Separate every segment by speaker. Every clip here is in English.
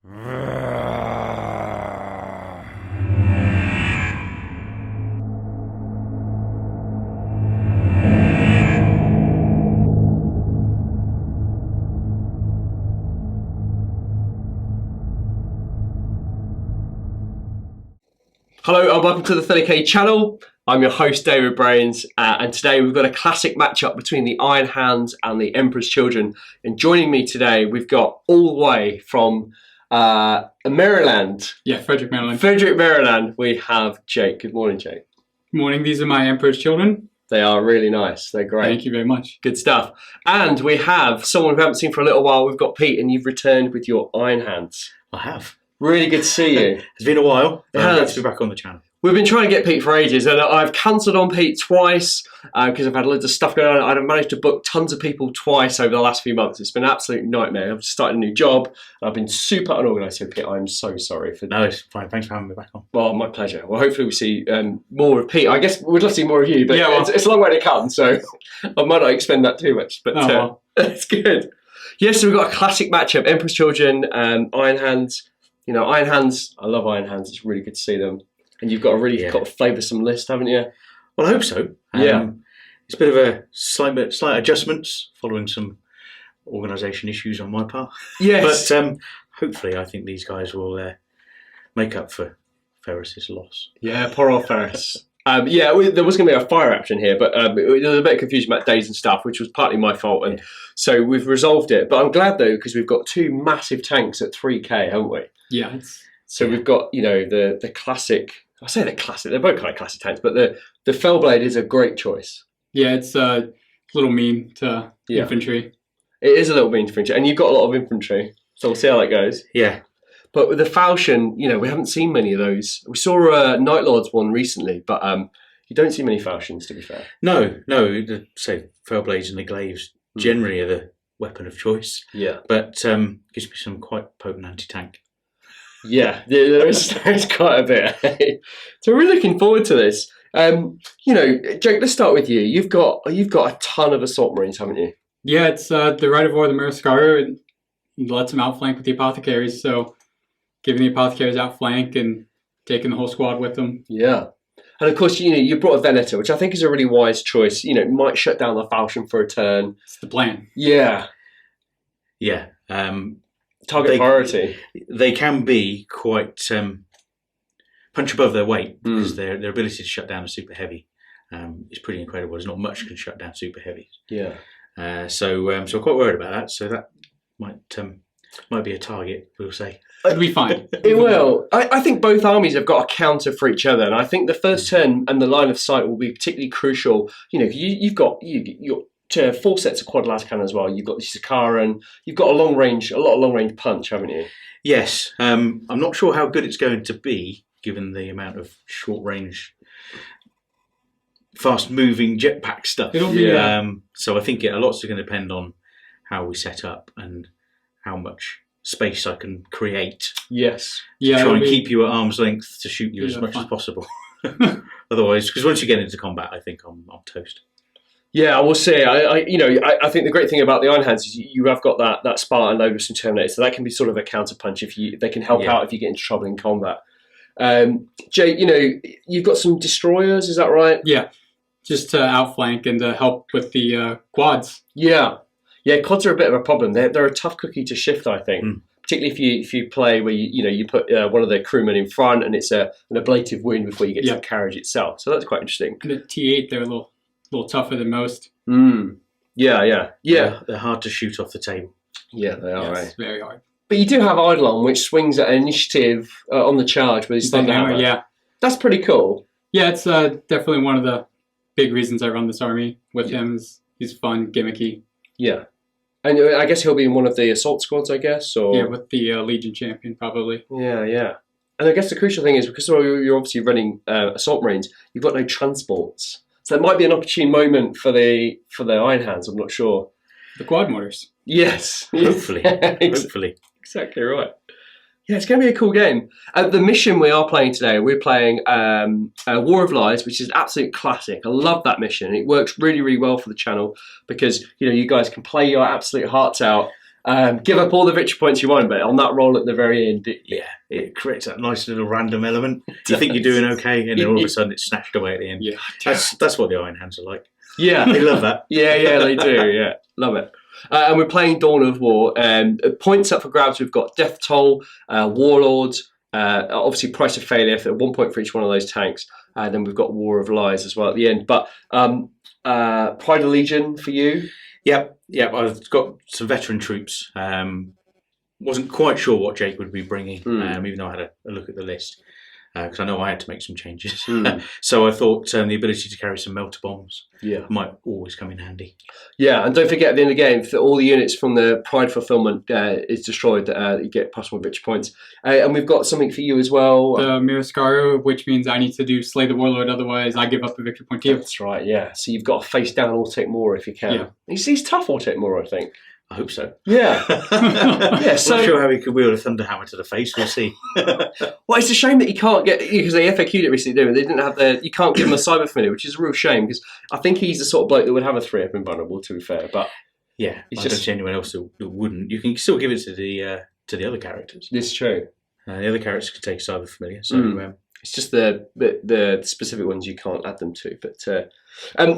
Speaker 1: Hello and welcome to the 30k channel. I'm your host David Brains, and today we've got a classic matchup between the Iron Hands and the Emperor's Children. And joining me today, we've got all the way from Maryland.
Speaker 2: Yeah, Frederick, Maryland.
Speaker 1: Frederick, Maryland. We have Jake. Good morning, Jake.
Speaker 2: Good morning. These are my Emperor's Children.
Speaker 1: They are really nice. They're great.
Speaker 2: Thank you very much.
Speaker 1: Good stuff. And we have someone we haven't seen for a little while. We've got Pete, and you've returned with your Iron Hands.
Speaker 3: I have.
Speaker 1: Really good to see you.
Speaker 3: It's been a while.
Speaker 1: It has.
Speaker 3: Great to be back on the channel.
Speaker 1: We've been trying to get Pete for ages, and I've cancelled on Pete twice because I've had loads of stuff going on. I've managed to book tons of people twice over the last few months. It's been an absolute nightmare. I've started a new job, and I've been super unorganised. So, Pete, I'm so sorry for that.
Speaker 3: No, it's fine. Thanks for having me back on.
Speaker 1: Well, my pleasure. Well, hopefully we'll see more of Pete. I guess we'd love to see more of you, but
Speaker 2: yeah, well,
Speaker 1: it's a long way to come, so I might not expend that too much. But it's good. Yes, so we've got a classic matchup: Emperor's Children, Iron Hands. You know, Iron Hands. I love Iron Hands. It's really good to see them. And you've got a really got a flavoursome list, haven't you?
Speaker 3: Well, I hope so. It's a bit of a slight adjustments following some organisation issues on my part.
Speaker 1: Yes.
Speaker 3: But hopefully I think these guys will make up for Ferris's loss.
Speaker 1: Yeah, poor old Ferris. There was going to be a fire action here, but there was a bit of confusion about days and stuff, which was partly my fault. And so we've resolved it. But I'm glad, though, because we've got two massive tanks at 3k, haven't we?
Speaker 2: Yeah.
Speaker 1: So we've got, you know, the classic... I say they're classic. They're both kind of classic tanks, but the Fellblade is a great choice.
Speaker 2: Yeah, it's a little mean to infantry.
Speaker 1: It is a little mean to infantry, and you've got a lot of infantry, so we'll see how that goes.
Speaker 3: Yeah.
Speaker 1: But with the Falchion, you know, we haven't seen many of those. We saw a Night Lords one recently, but you don't see many Falchions, to be fair.
Speaker 3: No. Say Fellblades and the Glaives generally are the weapon of choice.
Speaker 1: Yeah.
Speaker 3: But gives me some quite potent anti-tank.
Speaker 1: Yeah, there's quite a bit. So we're really looking forward to this. You know, Jake, let's start with you. You've got a ton of assault marines, haven't you?
Speaker 2: Yeah, it's the Rite of War, the Mariscaru, and lets them outflank with the apothecaries. So giving the apothecaries outflank and taking the whole squad with them. Yeah.
Speaker 1: And of course, you know, you brought a Venator, which I think is a really wise choice. You know, it might shut down the Falchion for a turn.
Speaker 2: It's the plan.
Speaker 1: Yeah.
Speaker 3: Yeah.
Speaker 1: Target priority.
Speaker 3: They can be quite punch above their weight because their ability to shut down a super heavy is pretty incredible. There's not much can shut down super heavies.
Speaker 1: Yeah.
Speaker 3: So I'm quite worried about that. So that might be a target. We'll say.
Speaker 2: It'll be fine.
Speaker 1: It will. I think both armies have got a counter for each other, and I think the first turn and the line of sight will be particularly crucial. You know, you've got 4 sets of quad las cannon as well. You've got the Sakaran. You've got a lot of long range punch, haven't you?
Speaker 3: Yes. I'm not sure how good it's going to be given the amount of short range, fast moving jetpack stuff.
Speaker 2: It'll be.
Speaker 3: So I think a lot's going to depend on how we set up and how much space I can create.
Speaker 1: Yes.
Speaker 3: To try and keep you at arm's length to shoot you as much as possible. Otherwise, because once you get into combat, I think I'm toast.
Speaker 1: Yeah, I will say. I think the great thing about the Iron Hands is you have got that Spartan load with some Terminators, so that can be sort of a counter punch they can help out if you get into trouble in combat. Jay, you know, you've got some destroyers, is that right?
Speaker 2: Yeah, just to outflank and to help with the quads.
Speaker 1: Yeah, quads are a bit of a problem. They're a tough cookie to shift, I think. Particularly if you play where you put one of the crewmen in front and it's an ablative wound before you get to the carriage itself. So that's quite interesting.
Speaker 2: And at T8, they're a little tougher than most.
Speaker 1: Yeah.
Speaker 3: They're hard to shoot off the table.
Speaker 1: Yeah, they are. Right?
Speaker 2: Very hard.
Speaker 1: But you do have Eidolon, which swings at initiative on the charge with his Thunderhammer.
Speaker 2: Yeah,
Speaker 1: that's pretty cool.
Speaker 2: Yeah, it's definitely one of the big reasons I run this army with him. He's fun, gimmicky.
Speaker 1: Yeah, and I guess he'll be in one of the assault squads, I guess. Or
Speaker 2: with the Legion champion probably.
Speaker 1: Yeah. And I guess the crucial thing is because you're obviously running assault marines, you've got no transports. So that might be an opportune moment for the Iron Hands. I'm not sure.
Speaker 2: The quad mortars.
Speaker 1: Yes.
Speaker 3: Hopefully. Hopefully.
Speaker 1: Exactly right. Yeah, it's going to be a cool game. The mission we are playing today, we're playing War of Lies, which is an absolute classic. I love that mission. It works really, really well for the channel because you guys can play your absolute hearts out Give up all the victory points you want, but on that roll at the very end,
Speaker 3: it creates that nice little random element. You think you're doing okay, and then all of a sudden it's snatched away at the end.
Speaker 2: Yeah,
Speaker 3: That's what the Iron Hands are like.
Speaker 1: yeah,
Speaker 3: They love that.
Speaker 1: yeah, they do. Yeah, love it. And we're playing Dawn of War. Points up for grabs. We've got Death Toll, Warlords, obviously Price of Failure for 1 point for each one of those tanks. Then we've got War of Lies as well at the end. But Pride of Legion for you.
Speaker 3: Yep. I've got some veteran troops. Wasn't quite sure what Jake would be bringing, even though I had a look at the list. Because I know I had to make some changes. So I thought the ability to carry some melter bombs might always come in handy.
Speaker 1: Yeah, and don't forget at the end of the game, if all the units from the Pride fulfillment is destroyed, you get +1 victory points. And we've got something for you as well.
Speaker 2: The Miraskaru, which means I need to do Slay the Warlord, otherwise I give up a victory point to you.
Speaker 1: That's right, yeah. So you've got to face down Autek Mora if you can.
Speaker 2: Yeah.
Speaker 1: He's tough, Autek Mora, I think.
Speaker 3: I hope so.
Speaker 1: Yeah.
Speaker 3: Yeah,
Speaker 1: so
Speaker 3: not sure how he could wield a Thunderhammer to the face. We'll see.
Speaker 1: well, it's a shame that you can't get, because they FAQ'd it recently, didn't they? They didn't have you can't give him a Cyber Familiar, which is a real shame, because I think he's the sort of bloke that would have a 3-up invulnerable, to be fair. But
Speaker 3: yeah,
Speaker 1: it's
Speaker 3: I
Speaker 1: just
Speaker 3: don't see anyone else that wouldn't. You can still give it to the other characters.
Speaker 1: It's true.
Speaker 3: The other characters can take Cyber Familiar. So
Speaker 1: it's just the specific ones you can't add them to. But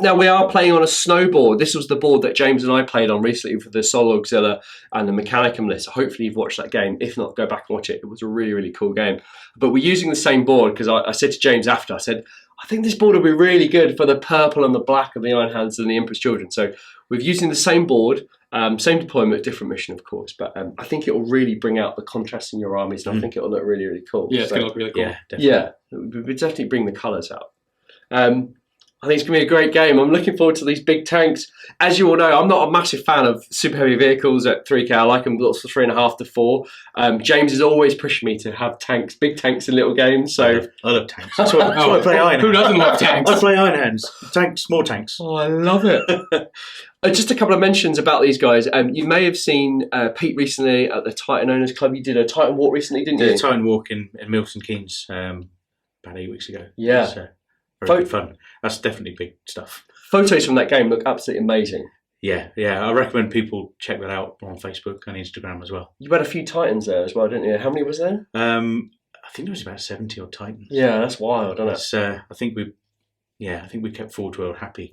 Speaker 1: now we are playing on a snowboard. This was the board that James and I played on recently for the Solo Auxilla and the Mechanicum list. Hopefully you've watched that game. If not, go back and watch it. It was a really, really cool game. But we're using the same board because I said to James after, I said, I think this board will be really good for the purple and the black of the Iron Hands and the Emperor's Children. So we're using the same board, same deployment, different mission, of course. But I think it will really bring out the contrast in your armies, and I think it will look really, really cool.
Speaker 2: Yeah, it's going to look really cool.
Speaker 3: yeah, definitely.
Speaker 1: Yeah, we definitely bring the colours out. I think it's going to be a great game. I'm looking forward to these big tanks. As you all know, I'm not a massive fan of super heavy vehicles at 3K. I like them lots of 3.5 to 4. James is always pushing me to have tanks, big tanks in little games. So
Speaker 3: I love tanks. That's why I play Iron Hands.
Speaker 2: Who doesn't love tanks?
Speaker 3: I play Iron Hands. Tanks, more tanks.
Speaker 1: Oh, I love it. Just a couple of mentions about these guys. You may have seen Pete recently at the Titan Owners Club. You did a Titan Walk recently, didn't you?
Speaker 3: Did a Titan Walk in Milton Keynes about 8 weeks ago.
Speaker 1: Yeah.
Speaker 3: It's, very good fun. That's definitely big stuff.
Speaker 1: Photos from that game look absolutely amazing.
Speaker 3: Yeah. I recommend people check that out on Facebook and Instagram as well.
Speaker 1: You had a few Titans there as well, didn't you? How many was there?
Speaker 3: I think there was about 70 odd Titans.
Speaker 1: Yeah, that's wild, isn't it?
Speaker 3: I think we kept Forge World happy.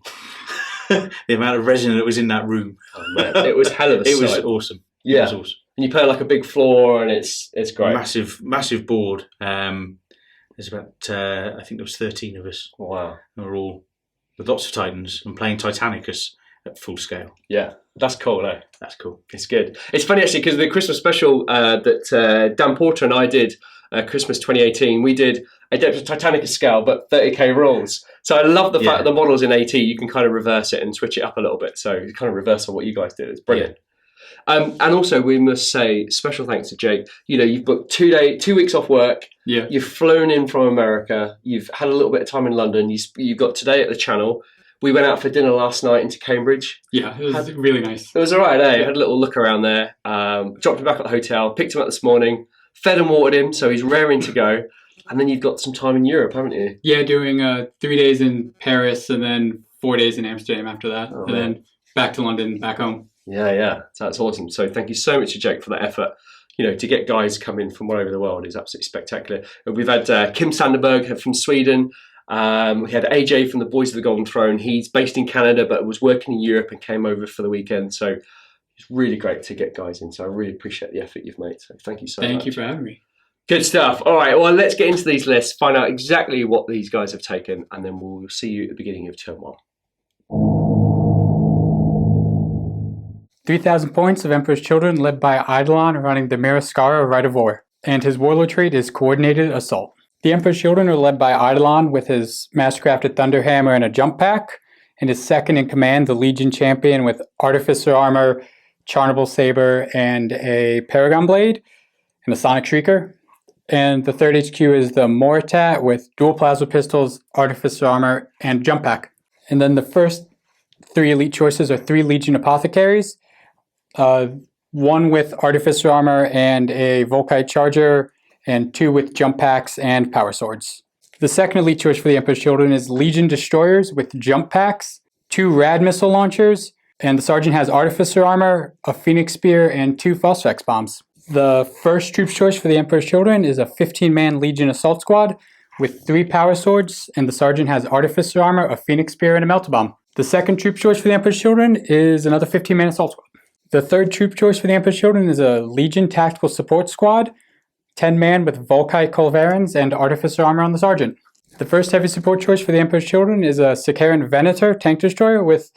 Speaker 3: The amount of resin that was in that room.
Speaker 1: Oh, man. It was hell of a sight.
Speaker 3: It was awesome.
Speaker 1: Yeah.
Speaker 3: It was awesome.
Speaker 1: And you play like a big floor, and it's great.
Speaker 3: Massive board. There's about I think there was 13 of us.
Speaker 1: Wow.
Speaker 3: And we're all with lots of Titans and playing Titanicus at full scale.
Speaker 1: Yeah, that's cool, eh?
Speaker 3: That's cool.
Speaker 1: It's good. It's funny actually because the Christmas special that Dan Porter and I did, Christmas 2018, we did Adeptus Titanicus scale, but 30k rules. So I love the fact that the models in AT, you can kind of reverse it and switch it up a little bit. So you kind of reverse on what you guys did. It's brilliant. Yeah. And also, we must say special thanks to Jake. You know, you've booked 2 weeks off work.
Speaker 2: Yeah.
Speaker 1: You've flown in from America. You've had a little bit of time in London. You've got today at the Channel. We went out for dinner last night into Cambridge.
Speaker 2: Yeah, it was really nice.
Speaker 1: It was all right, eh? Had a little look around there. Dropped him back at the hotel. Picked him up this morning. Fed and watered him, so he's raring to go. And then you've got some time in Europe, haven't you?
Speaker 2: Yeah, doing 3 days in Paris and then 4 days in Amsterdam after that.
Speaker 1: Oh,
Speaker 2: and then back to London, back home.
Speaker 1: Yeah. That's awesome. So thank you so much to Jake for that effort. You know, to get guys coming from all over the world is absolutely spectacular. We've had Kim Sanderberg from Sweden. We had AJ from the Boys of the Golden Throne. He's based in Canada but was working in Europe and came over for the weekend. So it's really great to get guys in. So I really appreciate the effort you've made. So thank you so much.
Speaker 2: Thank you for having me.
Speaker 1: Good stuff. All right, well, let's get into these lists, find out exactly what these guys have taken, and then we'll see you at the beginning of turn 1.
Speaker 2: 3,000 points of Emperor's Children led by Eidolon running the Miraskara Rite of War, and his warlord trait is Coordinated Assault. The Emperor's Children are led by Eidolon with his Mastercrafted Thunderhammer and a jump pack, and his second in command, the Legion Champion, with Artificer Armor, Charnable Saber, and a Paragon Blade, and a Sonic Shrieker. And the third HQ is the Moritat with dual plasma pistols, Artificer Armor, and jump pack. And then the first 3 elite choices are 3 Legion Apothecaries, 1 with Artificer Armor and a Volkite Charger, and 2 with jump packs and power swords. The second elite choice for the Emperor's Children is Legion Destroyers with jump packs, 2 Rad Missile Launchers, And the sergeant has artificer armor, a phoenix spear, and 2 phosphex bombs. The first troop's choice for the Emperor's Children is a 15-man Legion assault squad with 3 power swords, and the sergeant has artificer armor, a phoenix spear, and a melta bomb. The second troop choice for the Emperor's Children is another 15-man assault squad. The third troop choice for the Emperor's Children is a Legion tactical support squad, 10-man with Volkite culverins and artificer armor on the sergeant. The first heavy support choice for the Emperor's Children is a Sicaran Venator tank destroyer with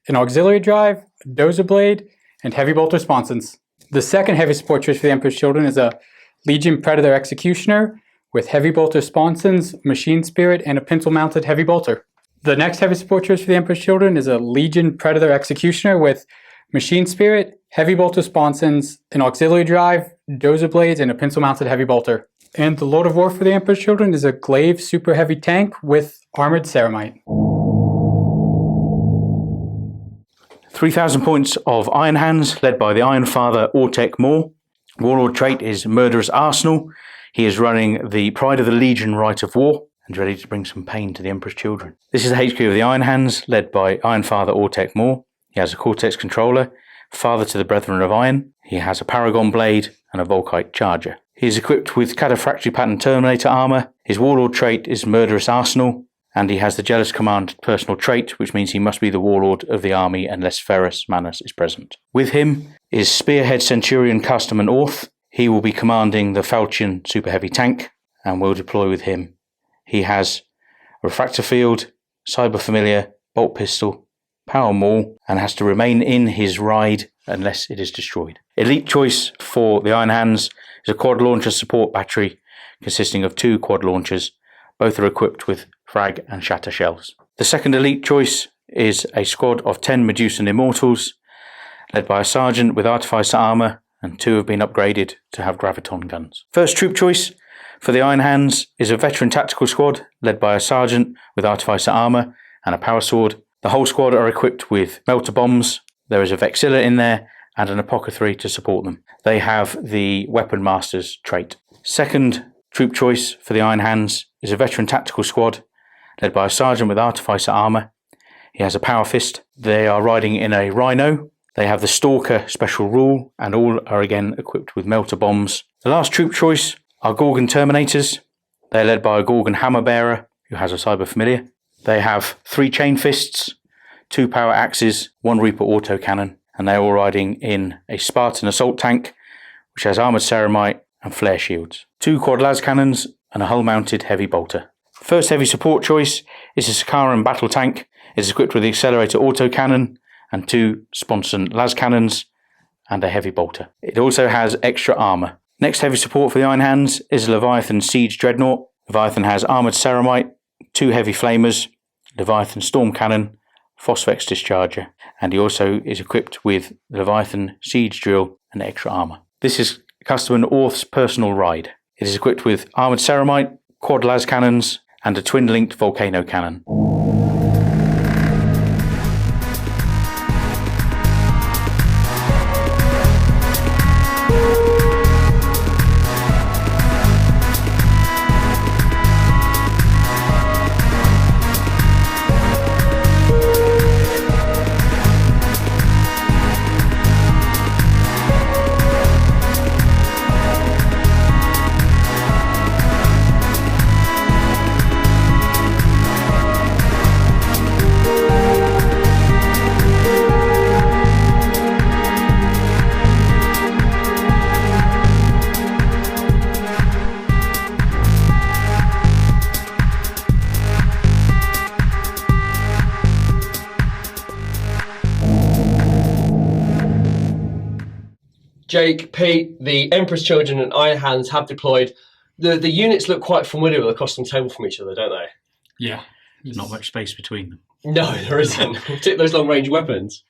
Speaker 2: an auxiliary drive, dozer blade, and heavy bolter sponsons. The second heavy support choice for the Emperor's Children is a Legion Predator Executioner with heavy bolter sponsons, machine spirit, and a pintle-mounted heavy bolter. The next heavy support choice for the Emperor's Children is a Legion Predator Executioner with machine spirit, heavy bolter sponsons, an auxiliary drive, dozer blades, and a pencil-mounted heavy bolter. And the Lord of War for the Emperor's Children is a Glaive super heavy tank with armored ceramite.
Speaker 3: 3,000 points of Iron Hands, led by the Iron Father Ortek Moore. Warlord trait is Murderous Arsenal. He is running the Pride of the Legion Rite of War and ready to bring some pain to the Emperor's Children. This is the HQ of the Iron Hands, led by Iron Father Ortek Moore. He has a Cortex controller, father to the Brethren of Iron. He has a Paragon blade and a Volkite charger. He is equipped with Cataphractory Pattern Terminator armor. His Warlord trait is Murderous Arsenal, and he has the Jealous Command personal trait, which means he must be the Warlord of the army unless Ferrus Manus is present. With him is Spearhead Centurion Custom Orth. He will be commanding the Falchion Super Heavy Tank and will deploy with him. He has a Refractor Field, Cyber Familiar, Bolt Pistol, Power Maul, and has to remain in his ride unless it is destroyed. Elite choice for the Iron Hands is a quad launcher support battery consisting of 2 quad launchers. Both are equipped with frag and shatter shells. The second elite choice is a squad of 10 Medusan Immortals, led by a sergeant with artificer armor, and 2 have been upgraded to have graviton guns. First troop choice for the Iron Hands is a veteran tactical squad, led by a sergeant with artificer armor and a power sword. The whole squad are equipped with melter bombs. There is a Vexilla in there and an Apothecary to support them. They have the Weapon Master's trait. Second troop choice for the Iron Hands is a veteran tactical squad, led by a sergeant with artificer armor. He has a power fist. They are riding in a Rhino. They have the Stalker special rule, and all are again equipped with melter bombs. The last troop choice are Gorgon Terminators. They're led by a Gorgon Hammer Bearer, who has a Cyber Familiar. They have 3 chain fists, 2 power axes, 1 Reaper autocannon, and they're all riding in a Spartan assault tank, which has armoured ceramite and flare shields, 2 quad las cannons, and a hull-mounted heavy bolter. First heavy support choice is a Sicaran battle tank. It's equipped with the accelerator autocannon and 2 sponson las cannons and a heavy bolter. It also has extra armour. Next heavy support for the Iron Hands is a Leviathan Siege Dreadnought. Leviathan has armoured ceramite, 2 heavy flamers, Leviathan storm cannon, Phosphex discharger, and he also is equipped with Leviathan siege drill and extra armour. This is Custom Orth's personal ride. It is equipped with armoured ceramite, quad las cannons, and a twin-linked volcano cannon.
Speaker 1: Jake, Pete, the Emperor's Children and Iron Hands have deployed. The units look quite familiar across the table from each other, don't they?
Speaker 2: Yeah.
Speaker 3: There's not much space between them.
Speaker 1: No, there isn't. Particularly those long-range weapons.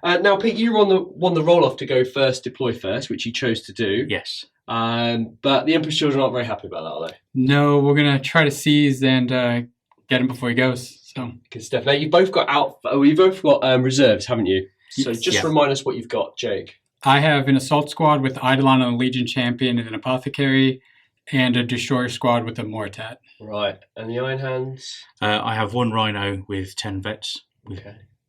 Speaker 1: Now, Pete, you won the roll-off to go first, deploy first, which you chose to do.
Speaker 3: Yes.
Speaker 1: But the Emperor's Children aren't very happy about that, are they?
Speaker 2: No, we're going to try to seize and get him before he goes. So
Speaker 1: Good stuff. Now, you've both got reserves, haven't you? So
Speaker 2: Yes.
Speaker 1: just remind us what you've got, Jake.
Speaker 2: I have an assault squad with Eidolon and a Legion Champion and an Apothecary, and a destroyer squad with a Mortat.
Speaker 1: Right. And the Iron Hands?
Speaker 3: I have 1 Rhino with 10 vets with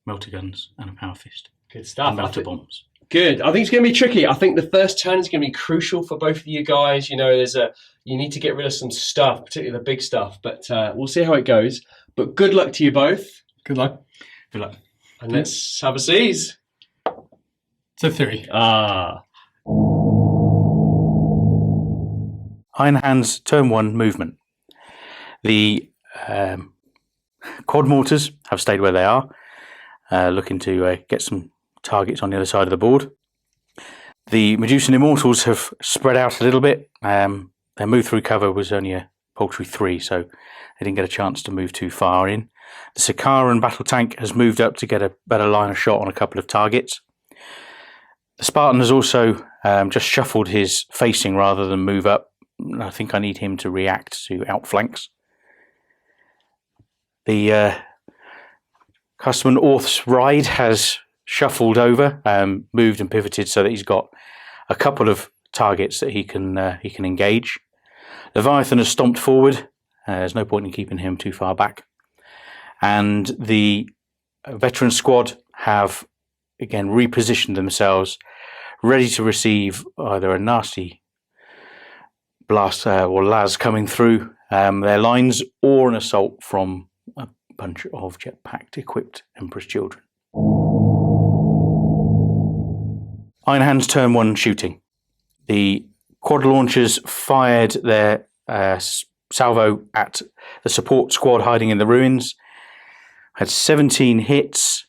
Speaker 3: melter guns and a power fist.
Speaker 1: Good stuff.
Speaker 3: and melter bombs.
Speaker 1: Good. I think it's going to be tricky. I think the first turn is going to be crucial for both of you guys. You know, you need to get rid of some stuff, particularly the big stuff. But we'll see how it goes. But good luck to you both.
Speaker 2: Good luck.
Speaker 3: Good luck.
Speaker 1: And let's have a seize.
Speaker 2: It's a 3.
Speaker 3: Iron Hands turn 1 movement. The quad mortars have stayed where they are, looking to get some targets on the other side of the board. The Medusan Immortals have spread out a little bit. Their move through cover was only a paltry 3, so they didn't get a chance to move too far in. The Sakaran battle tank has moved up to get a better line of shot on a couple of targets. The Spartan has also just shuffled his facing rather than move up. I think I need him to react to outflanks. The Customer Orth's Ride has shuffled over, moved and pivoted so that he's got a couple of targets that he can engage. Leviathan has stomped forward. There's no point in keeping him too far back. And the veteran squad have again repositioned themselves, ready to receive either a nasty blast or las coming through their lines, or an assault from a bunch of jetpacked equipped Emperor's Children. Iron Hands turn 1 shooting. The quad launchers fired their salvo at the support squad hiding in the ruins. Had 17 hits,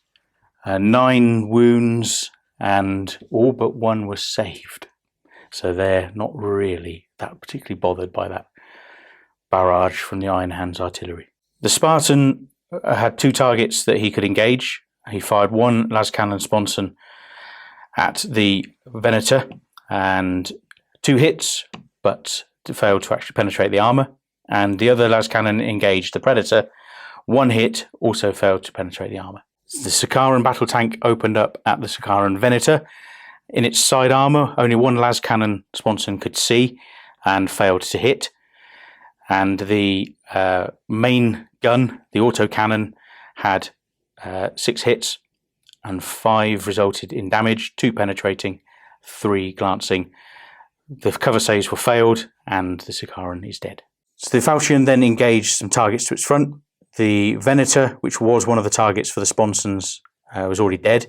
Speaker 3: 9 wounds, and all but 1 was saved. So they're not really that particularly bothered by that barrage from the Iron Hands artillery. The Spartan had 2 targets that he could engage. He fired 1 las cannon sponson at the Venator and 2 hits, but failed to actually penetrate the armour. And the other las cannon engaged the Predator. 1 hit, also failed to penetrate the armour. The Sakaran battle tank opened up at the Sakaran Venator. In its side armour, only 1 las cannon sponson could see and failed to hit. And the main gun, the autocannon, had 6 hits and 5 resulted in damage, 2 penetrating, 3 glancing. The cover saves were failed and the Sakaran is dead. So the Falchion then engaged some targets to its front. The Venator, which was one of the targets for the sponsons, was already dead.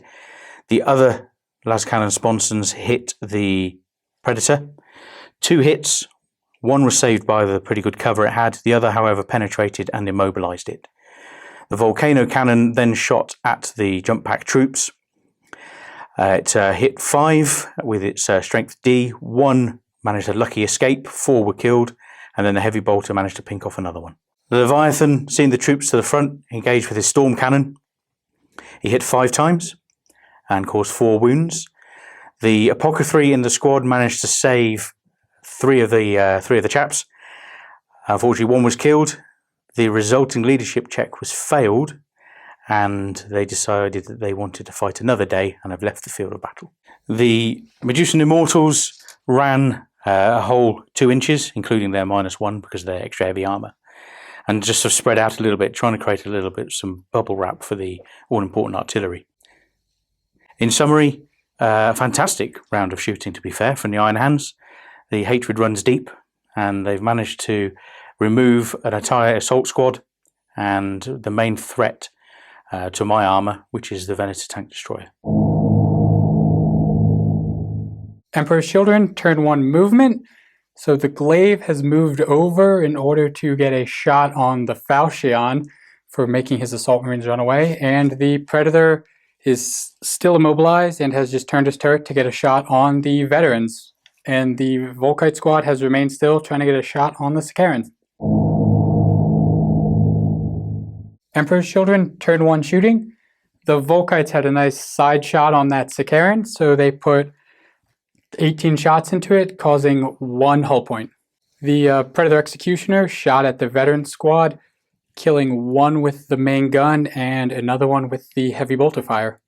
Speaker 3: The other las cannon sponsons hit the Predator. 2 hits. 1 was saved by the pretty good cover it had. The other, however, penetrated and immobilized it. The Volcano cannon then shot at the jump pack troops. It hit 5 with its strength D. 1 managed a lucky escape. 4 were killed. And then the heavy bolter managed to pink off another one. The Leviathan, seeing the troops to the front, engaged with his storm cannon. He hit 5 times and caused 4 wounds. The Apothecary in the squad managed to save 3 of the chaps. Unfortunately, 1 was killed. The resulting leadership check was failed, and they decided that they wanted to fight another day and have left the field of battle. The Medusan Immortals ran a whole 2 inches, including their -1 because of their extra heavy armour, and just sort of spread out a little bit, trying to create a little bit some bubble wrap for the all-important artillery. In summary, a fantastic round of shooting, to be fair, from the Iron Hands. The hatred runs deep, and they've managed to remove an entire assault squad and the main threat to my armour, which is the Venator tank destroyer.
Speaker 2: Emperor's Children, turn 1 movement. So the Glaive has moved over in order to get a shot on the Falchion for making his assault marines run away, and the Predator is still immobilized and has just turned his turret to get a shot on the veterans. And the Volkite squad has remained still, trying to get a shot on the Sakarans. Emperor's Children, turn 1 shooting. The Volkites had a nice side shot on that Sakaran, so they put 18 shots into it, causing 1 hull point. The Predator Executioner shot at the veteran squad, killing 1 with the main gun and another one with the heavy bolter fire.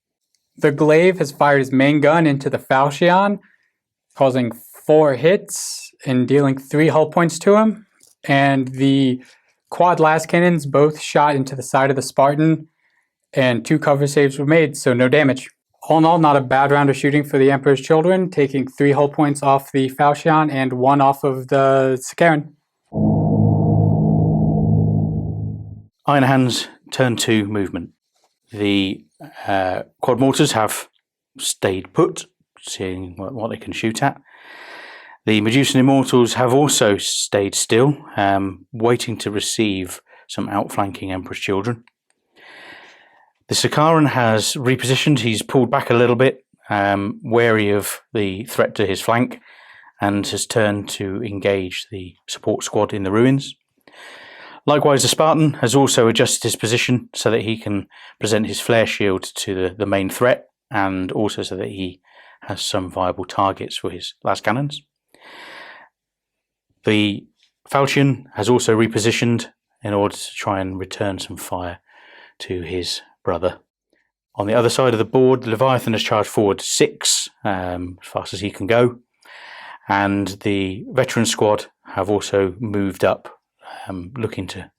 Speaker 2: The Glaive has fired his main gun into the Falchion, causing 4 hits and dealing 3 hull points to him. And the quad las cannons both shot into the side of the Spartan, and 2 cover saves were made, so no damage. All in all, not a bad round of shooting for the Emperor's Children, taking 3 hull points off the Falchion and 1 off of the Sicaran.
Speaker 3: Iron Hands turn 2 movement. The quad mortars have stayed put, seeing what they can shoot at. The Medusan Immortals have also stayed still, waiting to receive some outflanking Emperor's Children. The Sicaran has repositioned. He's pulled back a little bit, wary of the threat to his flank, and has turned to engage the support squad in the ruins. Likewise, the Spartan has also adjusted his position so that he can present his flare shield to the main threat, and also so that he has some viable targets for his las cannons. The Falchion has also repositioned in order to try and return some fire to his brother. On the other side of the board, the Leviathan has charged forward 6, as fast as he can go, and the veteran squad have also moved up, looking to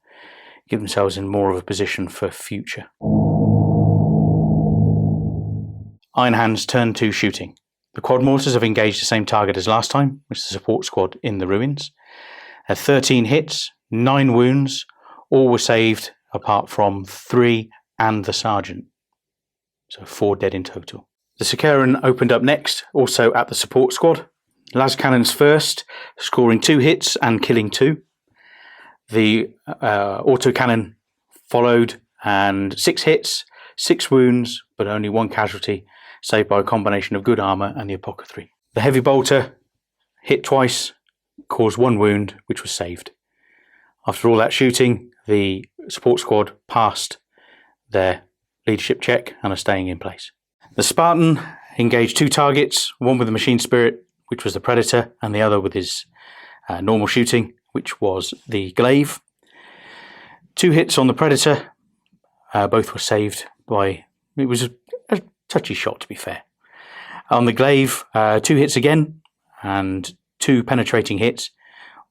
Speaker 3: get themselves in more of a position for future. Iron Hands turn 2 shooting. The quad mortars have engaged the same target as last time, which is the support squad in the ruins. 13 hits, 9 wounds, all were saved apart from 3 and the sergeant. So 4 dead in total. The Sicaran opened up next, also at the support squad. Las cannons first, scoring 2 hits and killing 2. The autocannon followed, and 6 hits, 6 wounds, but only 1 casualty, saved by a combination of good armour and the apothecary. The heavy bolter hit twice, caused 1 wound, which was saved. After all that shooting, the support squad passed their leadership check and are staying in place. The Spartan engaged 2 targets, one with the machine spirit, which was the Predator, and the other with his normal shooting, which was the Glaive. 2 hits on the Predator, both were saved by... It was a touchy shot, to be fair. On the Glaive, 2 hits again, and 2 penetrating hits.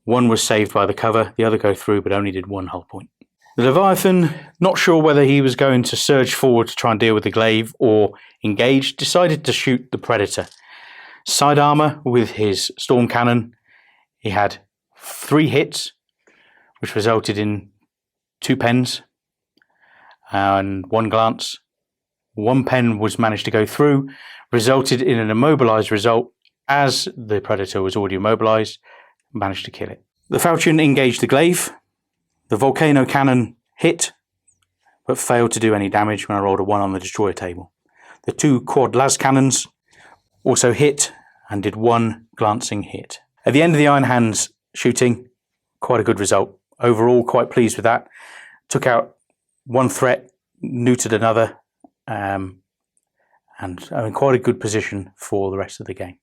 Speaker 3: 1 was saved by the cover, the other go through, but only did 1 hull point. The Leviathan, not sure whether he was going to surge forward to try and deal with the Glaive or engage, decided to shoot the Predator. Side armour with his storm cannon. He had 3 hits, which resulted in 2 pens and 1 glance. 1 pen was managed to go through, resulted in an immobilised result, as the Predator was already immobilised, managed to kill it. The Falchion engaged the Glaive. The Volcano cannon hit, but failed to do any damage when I rolled a 1 on the destroyer table. The 2 quad las cannons also hit and did 1 glancing hit. At the end of the Iron Hands shooting, quite a good result. Overall, quite pleased with that. Took out 1 threat, neutered another, and are in quite a good position for the rest of the game.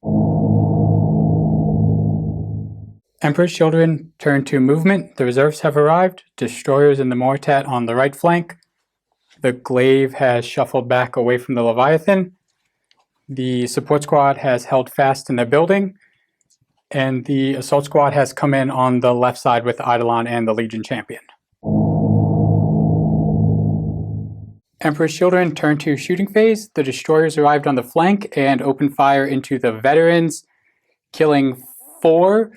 Speaker 2: Emperor's Children turn 2 movement. The reserves have arrived. Destroyers in the Mortat on the right flank. The Glaive has shuffled back away from the Leviathan. The support squad has held fast in their building. And the assault squad has come in on the left side with Eidolon and the Legion Champion. Emperor's Children turn 2 shooting phase. The destroyers arrived on the flank and opened fire into the veterans, killing 4.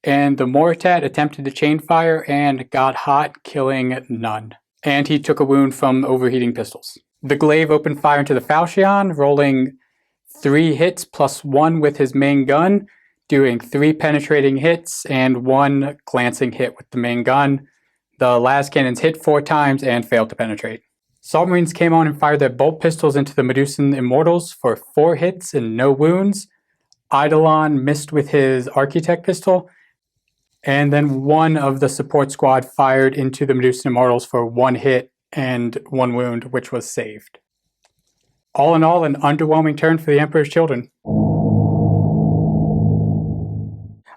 Speaker 2: And the Mortat attempted to chain fire and got hot, killing none. And he took a wound from overheating pistols. The Glaive opened fire into the Falchion, rolling 3 hits plus 1 with his main gun, doing 3 penetrating hits and 1 glancing hit with the main gun. The las cannons hit 4 times and failed to penetrate. Salt Marines came on and fired their bolt pistols into the Medusan Immortals for 4 hits and no wounds. Eidolon missed with his Architect pistol. And then 1 of the support squad fired into the Medusan Immortals for 1 hit and 1 wound, which was saved. All in all, an underwhelming turn for the Emperor's Children.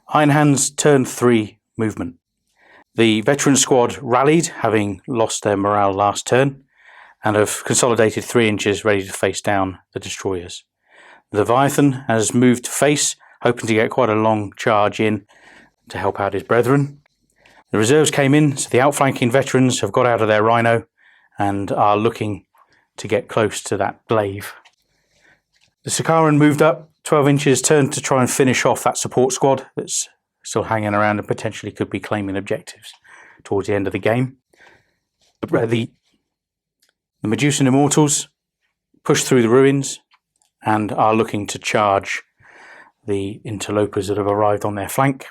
Speaker 3: Iron Hands turn 3 movement. The veteran squad rallied, having lost their morale last turn, and have consolidated 3 inches, ready to face down the destroyers. The Leviathan has moved to face, hoping to get quite a long charge in to help out his brethren. The reserves came in, so the outflanking veterans have got out of their Rhino and are looking to get close to that Glaive. The Sicaran moved up 12 inches, turned to try and finish off that support squad that's still hanging around and potentially could be claiming objectives towards the end of the game. The Medusan Immortals push through the ruins and are looking to charge the interlopers that have arrived on their flank.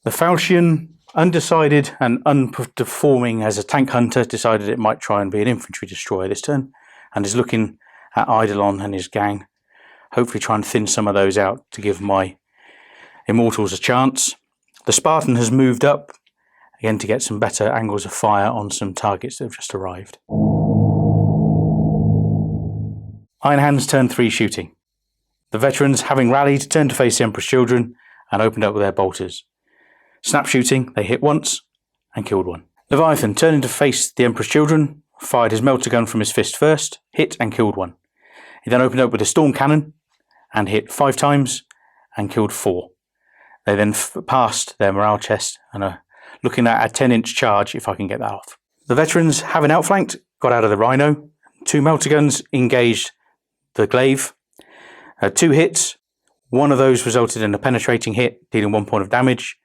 Speaker 3: The Falchion, undecided and underperforming as a tank hunter, decided it might try and be an infantry destroyer this turn and is looking at Eidolon and his gang, hopefully try and thin some of those out to give my Immortals a chance. The Spartan has moved up, again to get some better angles of fire on some targets that have just arrived. Iron Hands turn 3 shooting. The veterans, having rallied, turned to face the Emperor's Children and opened up with their bolters. Snap shooting, they hit once and killed one. Leviathan, turning to face the Emperor's Children, fired his melter gun from his fist first, hit and killed one. He then opened up with a storm cannon and hit 5 times and killed 4. They then passed their morale chest and are looking at a 10-inch charge if I can get that off. The veterans, having outflanked, got out of the Rhino. 2 melter guns engaged the glaive. 2 hits. One of those resulted in a penetrating hit, dealing 1 point of damage.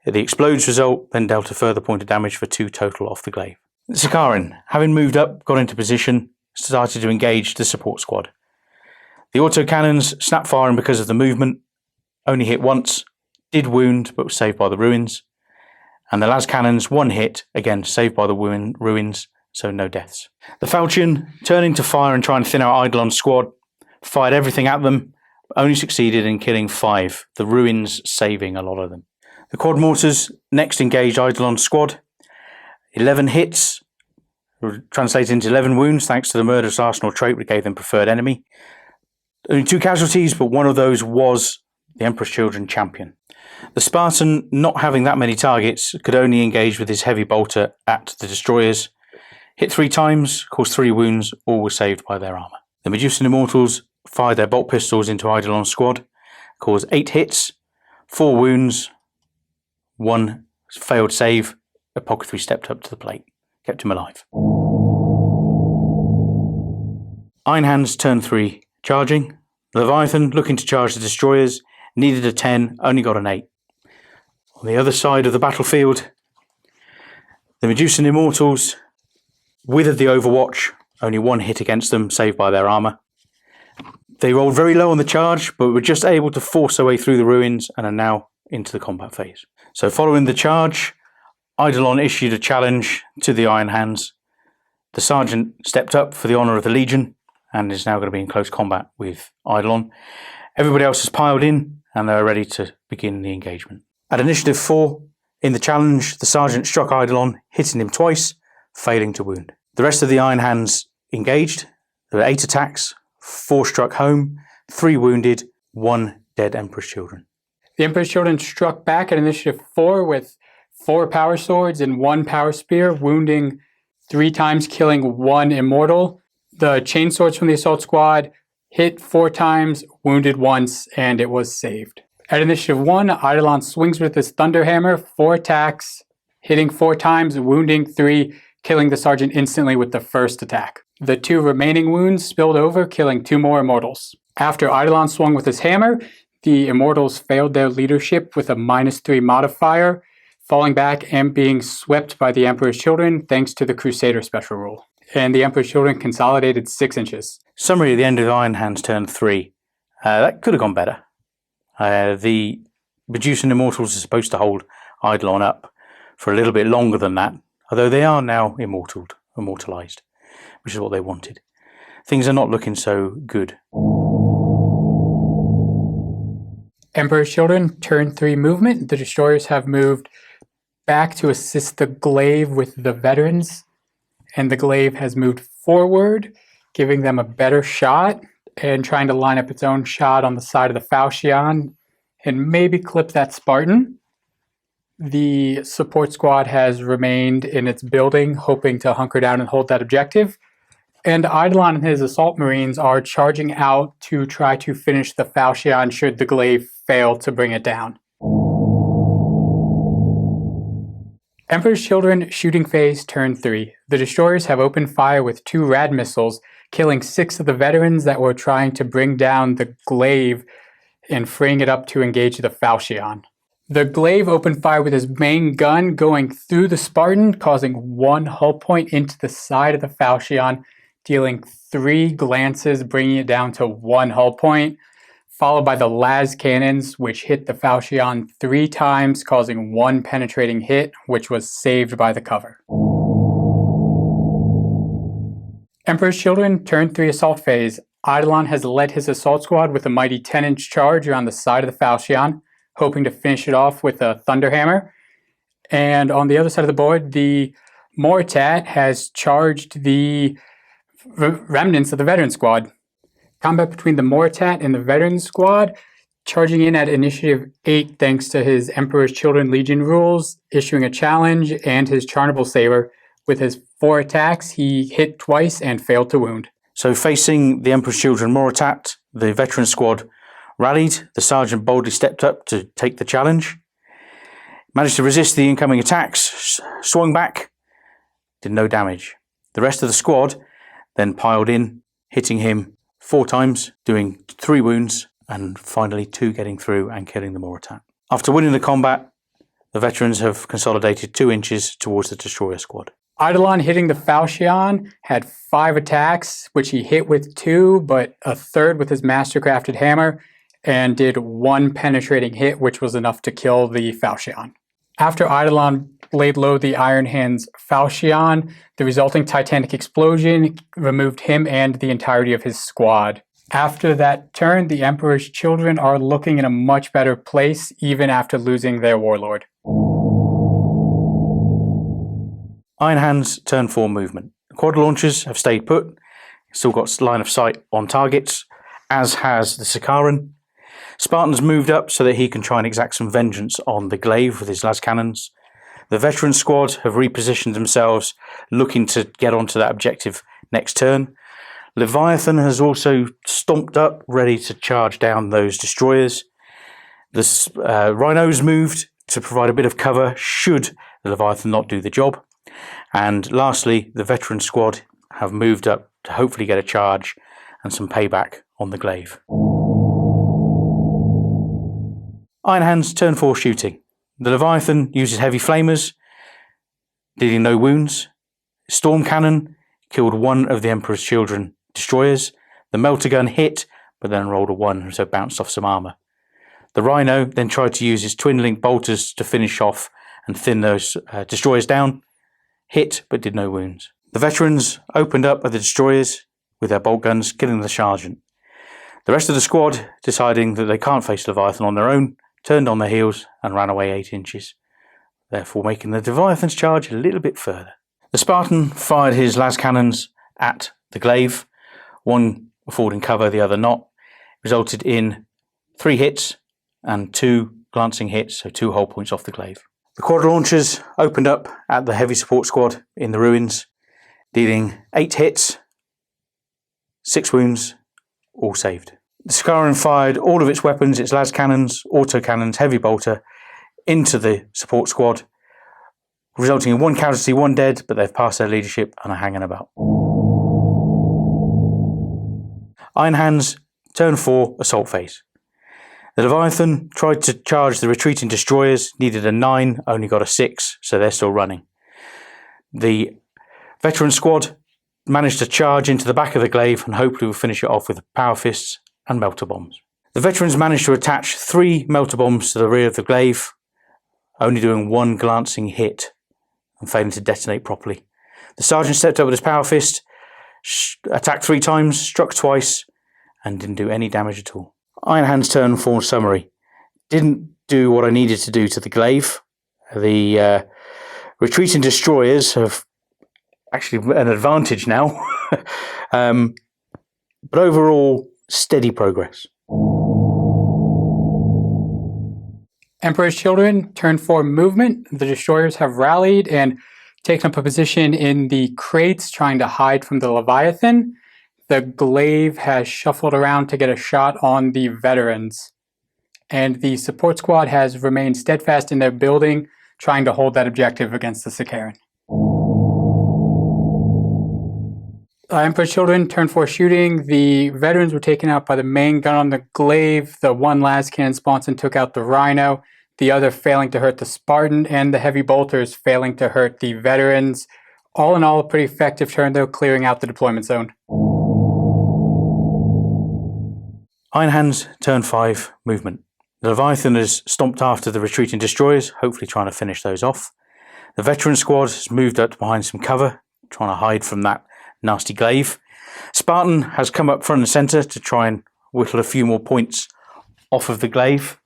Speaker 3: The explodes result then dealt a further point of damage for 2 total off the glaive. The Sicaran, having moved up, got into position, started to engage the support squad. The autocannons snapped firing because of the movement, only hit once, did wound but was saved by the ruins. And the las cannons, 1 hit, again saved by the ruins, so no deaths. The Falchion, turning to fire and try and thin out Eidolon's squad, fired everything at them, but only succeeded in killing 5, the ruins saving a lot of them. The Quad Mortars next engaged Eidolon's squad. 11 hits, translated into 11 wounds thanks to the Murderous Arsenal trait which gave them preferred enemy. Only 2 casualties, but one of those was the Emperor's Children champion. The Spartan, not having that many targets, could only engage with his heavy bolter at the destroyers. Hit 3 times, caused 3 wounds, all were saved by their armour. The Medusan Immortals fired their bolt pistols into Eidolon's squad, caused 8 hits, 4 wounds, 1 failed save. Apothecary stepped up to the plate, kept him alive. Iron Hands turn 3 charging. Leviathan, looking to charge the destroyers, needed a 10, only got an 8. On the other side of the battlefield, the Medusan Immortals withered the Overwatch, only 1 hit against them, saved by their armour. They rolled very low on the charge, but were just able to force their way through the ruins and are now into the combat phase. So following the charge, Eidolon issued a challenge to the Iron Hands. The Sergeant stepped up for the honour of the Legion and is now going to be in close combat with Eidolon. Everybody else has piled in and they're ready to begin the engagement. At initiative 4, in the challenge, the Sergeant struck Eidolon, hitting him twice, failing to wound. The rest of the Iron Hands engaged. There were 8 attacks, 4 struck home, 3 wounded, 1 dead Emperor's Children.
Speaker 2: The Emperor's Children struck back at initiative 4 with 4 power swords and 1 power spear, wounding 3 times, killing 1 immortal. The chainswords from the assault squad hit 4 times, wounded once, and it was saved. At initiative 1, Eidolon swings with his Thunderhammer, 4 attacks, hitting 4 times, wounding 3, killing the Sergeant instantly with the first attack. The 2 remaining wounds spilled over, killing 2 more immortals. After Eidolon swung with his hammer, the immortals failed their leadership with a -3 modifier, falling back and being swept by the Emperor's Children thanks to the Crusader special rule. And the Emperor's Children consolidated 6 inches.
Speaker 3: Summary at the end of Iron Hands turn 3. That could have gone better. The Medusan Immortals are supposed to hold Eidolon up for a little bit longer than that, although they are now immortalized, which is what they wanted. Things are not looking so good.
Speaker 2: Emperor's Children, turn 3 movement. The destroyers have moved back to assist the glaive with the veterans, and the glaive has moved forward, giving them a better shot and trying to line up its own shot on the side of the Falchion and maybe clip that Spartan. The support squad has remained in its building, hoping to hunker down and hold that objective. And Eidolon and his assault marines are charging out to try to finish the Falchion should the glaive fail to bring it down. Emperor's Children shooting phase turn 3. The destroyers have opened fire with 2 rad missiles, killing 6 of the veterans that were trying to bring down the glaive and freeing it up to engage the Falchion. The glaive opened fire with his main gun, going through the Spartan, causing 1 hull point into the side of the Falchion, dealing 3 glances, bringing it down to 1 hull point, followed by the las cannons, which hit the Falchion 3 times, causing 1 penetrating hit, which was saved by the cover. Emperor's Children Turn 3 Assault Phase. Eidolon has led his assault squad with a mighty 10-inch charge around the side of the Falchion, hoping to finish it off with a Thunderhammer. And on the other side of the board, the Moritat has charged the remnants of the Veteran Squad. Combat between the Moritat and the Veteran Squad, charging in at initiative 8 thanks to his Emperor's Children Legion rules, issuing a challenge, and his Charnable Saber. With his 4 attacks, he hit twice and failed to wound.
Speaker 3: So facing the Emperor's Children Moritat, the Veteran Squad rallied. The Sergeant boldly stepped up to take the challenge. Managed to resist the incoming attacks, swung back, did no damage. The rest of the squad then piled in, hitting him 4 times, doing 3 wounds, and finally 2 getting through and killing the Moritat. After winning the combat, the veterans have consolidated 2 inches towards the Destroyer Squad.
Speaker 2: Eidolon, hitting the Falchion, had 5 attacks, which he hit with 2, but a 3rd with his Mastercrafted Hammer, and did 1 penetrating hit, which was enough to kill the Falchion. After Eidolon laid low the Iron Hand's Falchion, the resulting titanic explosion removed him and the entirety of his squad. After that turn, the Emperor's Children are looking in a much better place, even after losing their warlord.
Speaker 3: Iron Hand's turn 4 movement. The quad launchers have stayed put, still got line of sight on targets, as has the Sicaran. Spartan's moved up so that he can try and exact some vengeance on the glaive with his las cannons. The Veteran Squad have repositioned themselves, looking to get onto that objective next turn. Leviathan has also stomped up, ready to charge down those destroyers. The Rhinos moved to provide a bit of cover should the Leviathan not do the job. And lastly, the Veteran Squad have moved up to hopefully get a charge and some payback on the glaive. Iron Hand's turn 4 shooting. The Leviathan uses heavy flamers, dealing no wounds. Storm Cannon killed 1 of the Emperor's Children destroyers. The Melter Gun hit, but then rolled a 1, so it bounced off some armour. The Rhino then tried to use his Twin Link Bolters to finish off and thin those destroyers down. Hit, but did no wounds. The veterans opened up at the destroyers with their bolt guns, killing the sergeant. The rest of the squad, deciding that they can't face Leviathan on their own, turned on their heels and ran away 8 inches, therefore making the Leviathan's charge a little bit further. The Spartan fired his las cannons at the glaive, 1 affording cover, the other not. Resulted in 3 hits and 2 glancing hits, so 2 hull points off the glaive. The quad launchers opened up at the heavy support squad in the ruins, dealing 8 hits, 6 wounds, all saved. The Sicaran fired all of its weapons, its las cannons, auto cannons, heavy bolter, into the support squad, resulting in 1 casualty, 1 dead, but they've passed their leadership and are hanging about. Iron Hand's turn 4 assault phase. The Leviathan tried to charge the retreating destroyers, needed a 9, only got a 6, so they're still running. The Veteran Squad managed to charge into the back of the glaive and hopefully will finish it off with power fists and melter bombs. The veterans managed to attach 3 melter bombs to the rear of the glaive, only doing 1 glancing hit and failing to detonate properly. The sergeant stepped up with his power fist, attacked 3 times, struck twice, and didn't do any damage at all. Iron Hand's turn 4 summary. Didn't do what I needed to do to the glaive. The retreating destroyers have actually an advantage now. But overall, steady progress.
Speaker 2: Emperor's Children, turn 4 movement. The destroyers have rallied and taken up a position in the crates, trying to hide from the Leviathan. The glaive has shuffled around to get a shot on the veterans. And the support squad has remained steadfast in their building, trying to hold that objective against the Sicaran. Emperor's Children, turn 4 shooting. The veterans were taken out by the main gun on the glaive. The one las cannon sponson took out the rhino, the other failing to hurt the Spartan, and the heavy bolters failing to hurt the veterans. All in all, a pretty effective turn though, clearing out the deployment zone.
Speaker 3: Iron Hands, turn 5, movement. The Leviathan has stomped after the retreating destroyers, hopefully trying to finish those off. The veteran squad has moved up behind some cover, trying to hide from that nasty glaive. Spartan has come up front and centre to try and whittle a few more points off of the glaive.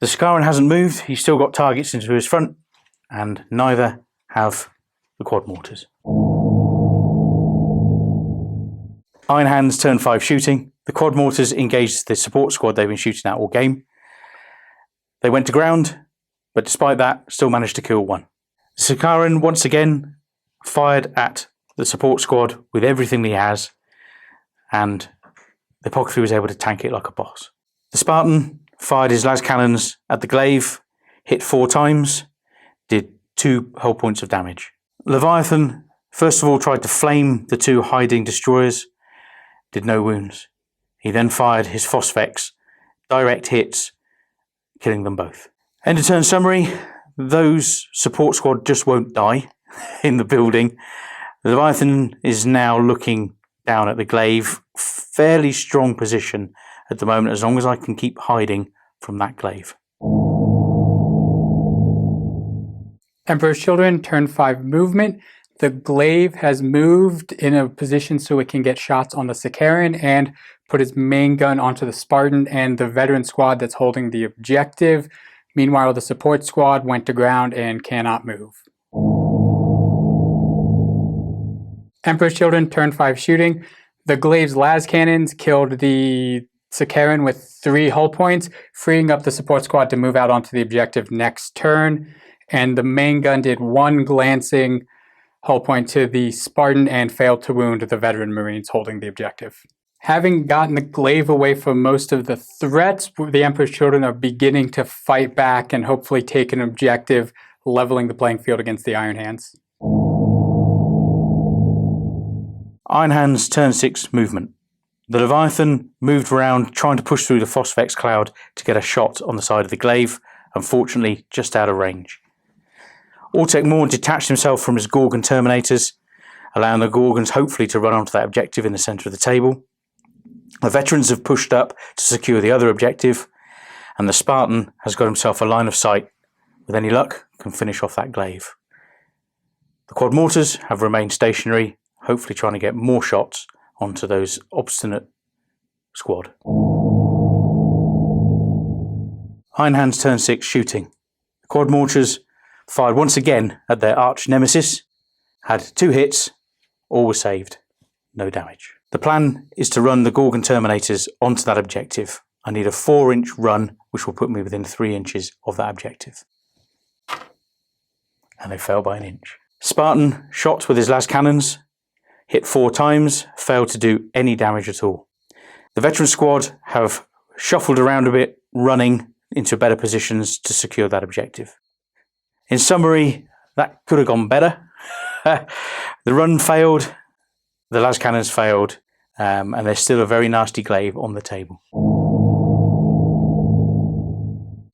Speaker 3: The Scarran hasn't moved, he's still got targets into his front, and neither have the quad mortars. Iron Hands, turn 5 shooting. The quad mortars engaged the support squad they've been shooting at all game. They went to ground, but despite that, still managed to kill one. The Scarran once again fired at the support squad with everything he has, and the Apocryphy was able to tank it like a boss. The Spartan fired his las cannons at the glaive, hit 4 times, did 2 hull points of damage. Leviathan first of all tried to flame the 2 hiding destroyers, did no wounds. He then fired his Phosphex, direct hits, killing them both. End of turn summary, those support squad just won't die in the building. The Leviathan is now looking down at the glaive, fairly strong position at the moment as long as I can keep hiding from that glaive.
Speaker 2: Emperor's Children, turn 5 movement. The glaive has moved in a position so it can get shots on the Sicaran and put its main gun onto the Spartan and the veteran squad that's holding the objective. Meanwhile, the support squad went to ground and cannot move. Emperor's Children, turn 5 shooting. The glaive's las cannons killed the Sicaran with 3 hull points, freeing up the support squad to move out onto the objective next turn. And the main gun did 1 glancing hull point to the Spartan and failed to wound the veteran Marines holding the objective. Having gotten the glaive away from most of the threats, the Emperor's Children are beginning to fight back and hopefully take an objective, leveling the playing field against the Iron Hands.
Speaker 3: Iron Hands, turn 6 movement. The Leviathan moved around trying to push through the Phosphex cloud to get a shot on the side of the glaive, unfortunately just out of range. Autek Morn detached himself from his Gorgon Terminators, allowing the Gorgons hopefully to run onto that objective in the centre of the table. The veterans have pushed up to secure the other objective, and the Spartan has got himself a line of sight. With any luck, can finish off that glaive. The quad mortars have remained stationary, hopefully trying to get more shots onto those obstinate squad. Iron Hands, turn 6 shooting. The quad mortars fired once again at their arch nemesis, had 2 hits, all were saved, no damage. The plan is to run the Gorgon Terminators onto that objective. I need a 4-inch run, which will put me within 3 inches of that objective. And they fell by 1 inch. Spartan shot with his las cannons, hit 4 times, failed to do any damage at all. The veteran squad have shuffled around a bit, running into better positions to secure that objective. In summary, that could have gone better. The run failed, the las cannons failed, and there's still a very nasty glaive on the table.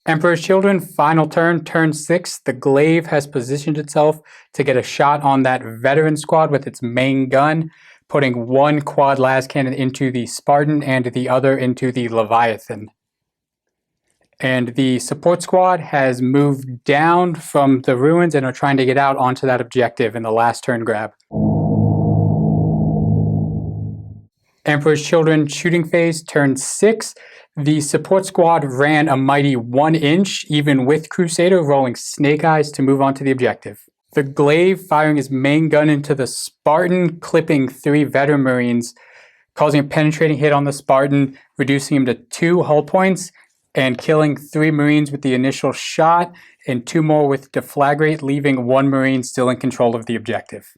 Speaker 2: Emperor's Children, final turn, turn 6. The glaive has positioned itself to get a shot on that veteran squad with its main gun, putting 1 quad las cannon into the Spartan and the other into the Leviathan. And the support squad has moved down from the ruins and are trying to get out onto that objective in the last turn grab. Emperor's Children shooting phase, turn 6. The support squad ran a mighty 1 inch, even with Crusader rolling snake eyes to move on to the objective. The glaive firing his main gun into the Spartan, clipping 3 veteran Marines, causing a penetrating hit on the Spartan, reducing him to 2 hull points, and killing 3 Marines with the initial shot, and 2 more with deflagrate, leaving 1 Marine still in control of the objective.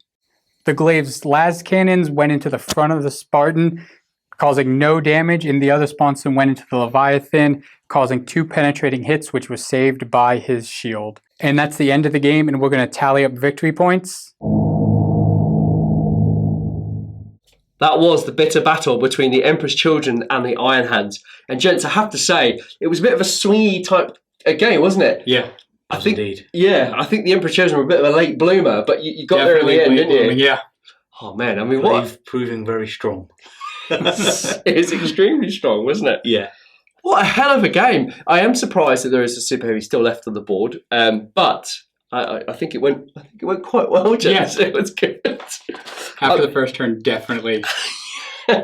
Speaker 2: The glaive's las cannons went into the front of the Spartan, causing no damage, and the other sponson went into the Leviathan, causing 2 penetrating hits, which was saved by his shield. And that's the end of the game, and we're going to tally up victory points.
Speaker 1: That was the bitter battle between the Emperor's Children and the Iron Hands. And gents, I have to say, it was a bit of a swingy type game, wasn't it?
Speaker 2: Yeah.
Speaker 1: I think,
Speaker 3: indeed.
Speaker 1: yeah, I think the Emperor's Children were a bit of a late bloomer, but you got there in the end, didn't you?
Speaker 2: Yeah.
Speaker 1: Oh man, I mean, what?
Speaker 3: Proving very strong.
Speaker 1: It's extremely strong, wasn't it?
Speaker 3: Yeah.
Speaker 1: What a hell of a game! I am surprised that there is a Super Heavy still left on the board, but I think it went. I think it went quite well, gents.
Speaker 2: Yeah.
Speaker 1: It was good.
Speaker 2: After the first turn, definitely.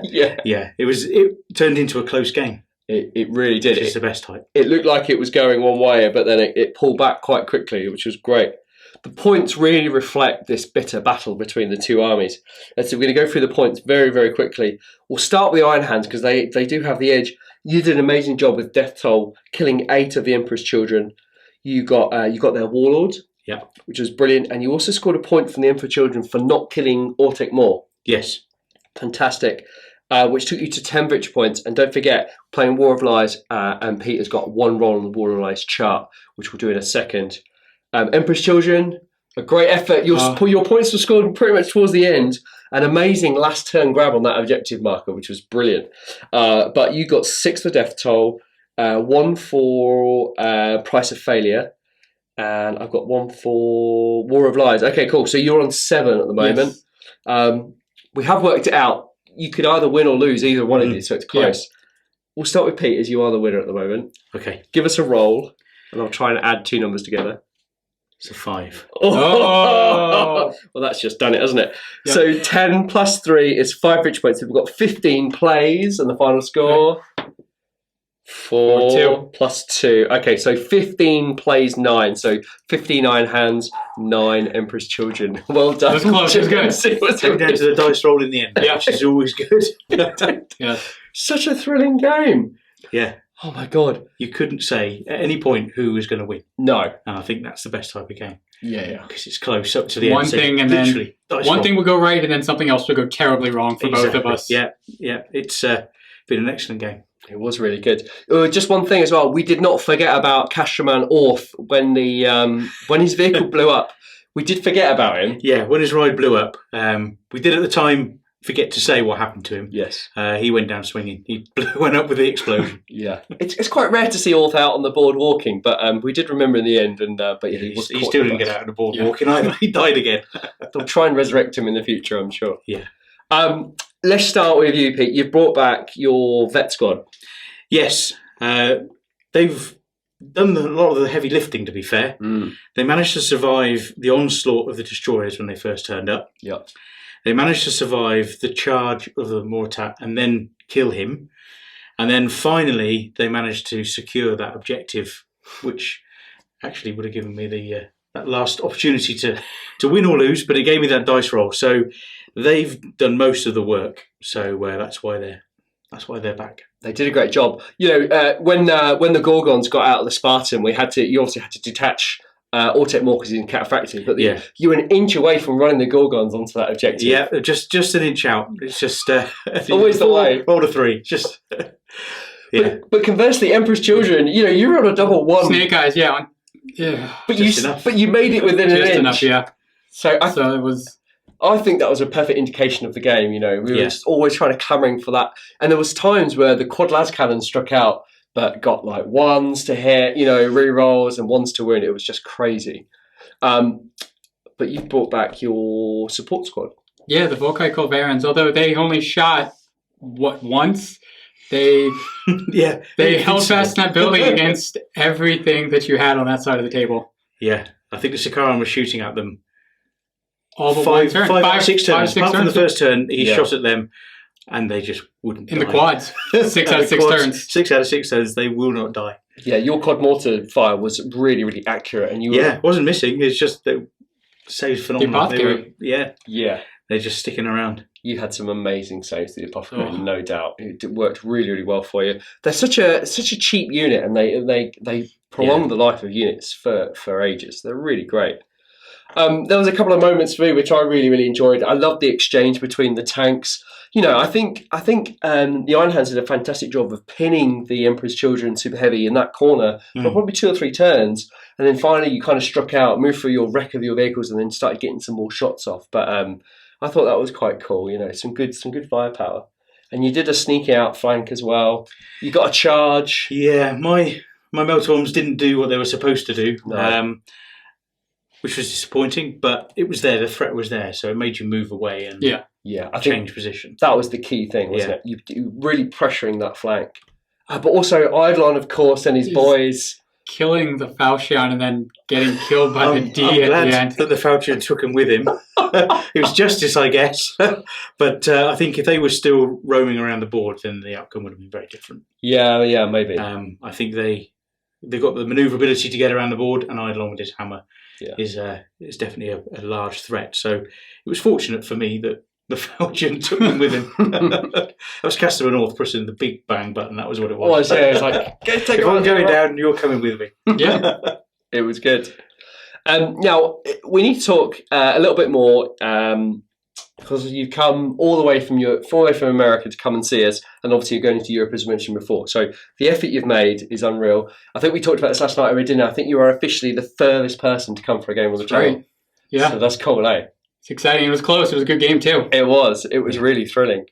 Speaker 1: Yeah,
Speaker 3: Yeah. It turned into a close game.
Speaker 1: it really did.
Speaker 3: It's the best type.
Speaker 1: It looked like it was going one way, but then it pulled back quite quickly, which was great. The points really reflect this bitter battle between the two armies. And so we're going to go through the points very, very quickly. We'll start with the Iron Hands because they do have the edge. You did an amazing job with Death Toll, killing 8 of the Emperor's Children. You got their Warlords,
Speaker 3: Yeah.
Speaker 1: which was brilliant. And you also scored a point from the Emperor's Children for not killing Ortec Moore.
Speaker 3: Yes.
Speaker 1: Fantastic. Which took you to 10 victory points. And don't forget, playing War of Lies, and Peter's got 1 roll on the War of Lies chart, which we'll do in a second. Emperor's Children, a great effort. Your points were scored pretty much towards the end. An amazing last turn grab on that objective marker, which was brilliant. But you got 6 for Death Toll, 1 for Price of Failure, and I've got 1 for War of Lies. Okay, cool. So you're on 7 at the moment.
Speaker 2: Yes.
Speaker 1: We have worked it out. You could either win or lose, either one of these, so it's close. Yeah. We'll start with Pete, as you are the winner at the moment.
Speaker 3: Okay.
Speaker 1: Give us a roll, and I'll try and add 2 numbers together.
Speaker 3: It's a 5.
Speaker 1: Oh. Well, that's just done it, hasn't it? Yep. So 10 plus 3 is 5 victory points. We've got 15 plays, and the final score? 4
Speaker 2: 2
Speaker 1: plus 2. Okay, so 15 plays 9. So 59 hands, 9 Emperor's Children. Well done.
Speaker 2: That's close. It's good.
Speaker 3: Came down to the dice roll in the end, which is always good.
Speaker 2: Yeah.
Speaker 1: Such a thrilling game.
Speaker 3: Yeah.
Speaker 1: Oh my God.
Speaker 3: You couldn't say at any point who was going to win.
Speaker 1: No.
Speaker 3: And I think that's the best type of game.
Speaker 1: Yeah.
Speaker 3: Because it's close up to the
Speaker 2: one
Speaker 3: end.
Speaker 2: Thing and then one thing will go right and then something else will go terribly wrong for both of us.
Speaker 3: Yeah. Yeah. It's been an excellent game.
Speaker 1: It was really good. Just one thing as well. We did not forget about Castroman Orth when his vehicle blew up. We did forget about him.
Speaker 3: Yeah, when his ride blew up, we did at the time forget to say what happened to him.
Speaker 1: Yes.
Speaker 3: He went down swinging. He went up with the explosion.
Speaker 1: Yeah. It's quite rare to see Orth out on the board walking, but we did remember in the end. And but yeah,
Speaker 3: he still didn't get out of the board walking either. He died again.
Speaker 1: They'll try and resurrect him in the future, I'm sure.
Speaker 3: Yeah.
Speaker 1: Let's start with you, Pete. You've brought back your vet squad.
Speaker 3: Yes. They've done a lot of the heavy lifting, to be fair. They managed to survive the onslaught of the destroyers when they first turned up.
Speaker 1: Yep.
Speaker 3: They managed to survive the charge of the Mortat and then kill him. And then finally, they managed to secure that objective, which actually would have given me that last opportunity to win or lose, but it gave me that dice roll. So they've done most of the work. So that's why they're back. They
Speaker 1: did a great job. You know, when the Gorgons got out of the Spartan, you obviously had to detach Ortec Moore because he's in Cataphractii, but you were an inch away from running the Gorgons onto that objective.
Speaker 3: Yeah, just an inch out. It's just
Speaker 1: always the way.
Speaker 3: Roll a 3. Just
Speaker 1: yeah. But conversely, Emperor's Children, you were on a double 1.
Speaker 2: Snake Eyes, yeah. Yeah.
Speaker 1: But you made it within an inch.
Speaker 2: Just enough, yeah.
Speaker 1: So it was. I think that was a perfect indication of the game. We were just always trying to clamouring for that, and there was times where the quad las cannon struck out, but got like 1s to hit, re-rolls and 1s to win. It was just crazy. But you brought back your support squad.
Speaker 2: Yeah, the Volkai Colvarans. Although they only shot once, they held fast in that building against everything that you had on that side of the table.
Speaker 3: Yeah, I think the Sikaran was shooting at them.
Speaker 2: All but 5 turns.
Speaker 3: 5 or 6 turns. Apart from the first turn, he
Speaker 1: Yeah.
Speaker 3: shot at them, and they just wouldn't
Speaker 2: In
Speaker 3: die.
Speaker 2: the quads. 6 out of 6 turns.
Speaker 3: 6 out of 6 turns, they will not die.
Speaker 1: Yeah, your quad mortar fire was really, really accurate, and you were,
Speaker 3: Yeah, wasn't missing. It's just that saves phenomenal.
Speaker 2: The
Speaker 3: They were,
Speaker 2: apothecary.
Speaker 3: they're just sticking around.
Speaker 1: You had some amazing saves, the Apothecary, no doubt. It worked really, really well for you. They're such a cheap unit, and they prolong the life of units for ages. They're really great. There was a couple of moments for me which I really, really enjoyed. I loved the exchange between the tanks. I think the Iron Hands did a fantastic job of pinning the Emperor's Children super heavy in that corner for probably 2 or 3 turns, and then finally you kind of struck out, moved through your wreck of your vehicles, and then started getting some more shots off. But I thought that was quite cool. Some good firepower. And you did a sneaky outflank as well. You got a charge.
Speaker 3: Yeah, my Meltorms didn't do what they were supposed to do,
Speaker 1: No.
Speaker 3: which was disappointing. But it was there; the threat was there, so it made you move away and
Speaker 1: I think
Speaker 3: change position.
Speaker 1: that was the key thing, wasn't it? You really pressuring that flank. But also Eidolon, of course, and his boys.
Speaker 2: Killing the Falchion and then getting killed by the D
Speaker 3: I'm
Speaker 2: at
Speaker 3: glad
Speaker 2: the end.
Speaker 3: that the Falchion took him with him. It was justice, I guess. But I think if they were still roaming around the board, then the outcome would have been very different.
Speaker 1: Yeah, maybe.
Speaker 3: I think they got the manoeuvrability to get around the board, and Eidolon with his hammer is definitely a large threat. So it was fortunate for me that the Falchion took him with him. That was Castellan North pressing the big bang button. That was what it was.
Speaker 1: It was like, take
Speaker 3: if I'm going down, you're coming with me.
Speaker 2: Yeah.
Speaker 1: It was good. Now, we need to talk a little bit more because you've come all the way from America to come and see us, and obviously you're going to Europe, as mentioned before. So the effort you've made is unreal. I think we talked about this last night over dinner. I think you are officially the furthest person to come for a game on the channel.
Speaker 2: Right. Yeah.
Speaker 1: So that's cool, eh?
Speaker 2: It's exciting. It was close. It was a good game too.
Speaker 1: It was really thrilling.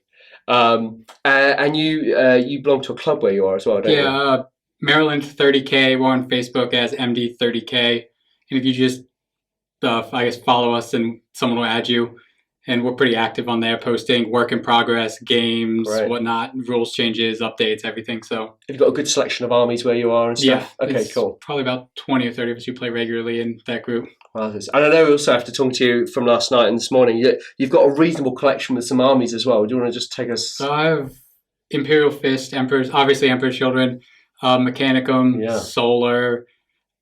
Speaker 1: And you belong to a club where you are as well, don't you?
Speaker 2: Maryland 30K. We're on Facebook as MD 30K. And if you just, follow us, and someone will add you. And we're pretty active on there, posting work in progress, games, whatnot, rules changes, updates, everything. So
Speaker 1: you've got a good selection of armies where you are and stuff.
Speaker 2: Yeah.
Speaker 1: Okay, cool.
Speaker 2: Probably about 20 or 30 of us who play regularly in that group.
Speaker 1: And I know also after talking to you from last night and this morning, you've got a reasonable collection with some armies as well. Do you want to just take us?
Speaker 2: So I have Imperial Fist, Emperor's Children, Mechanicum, Solar,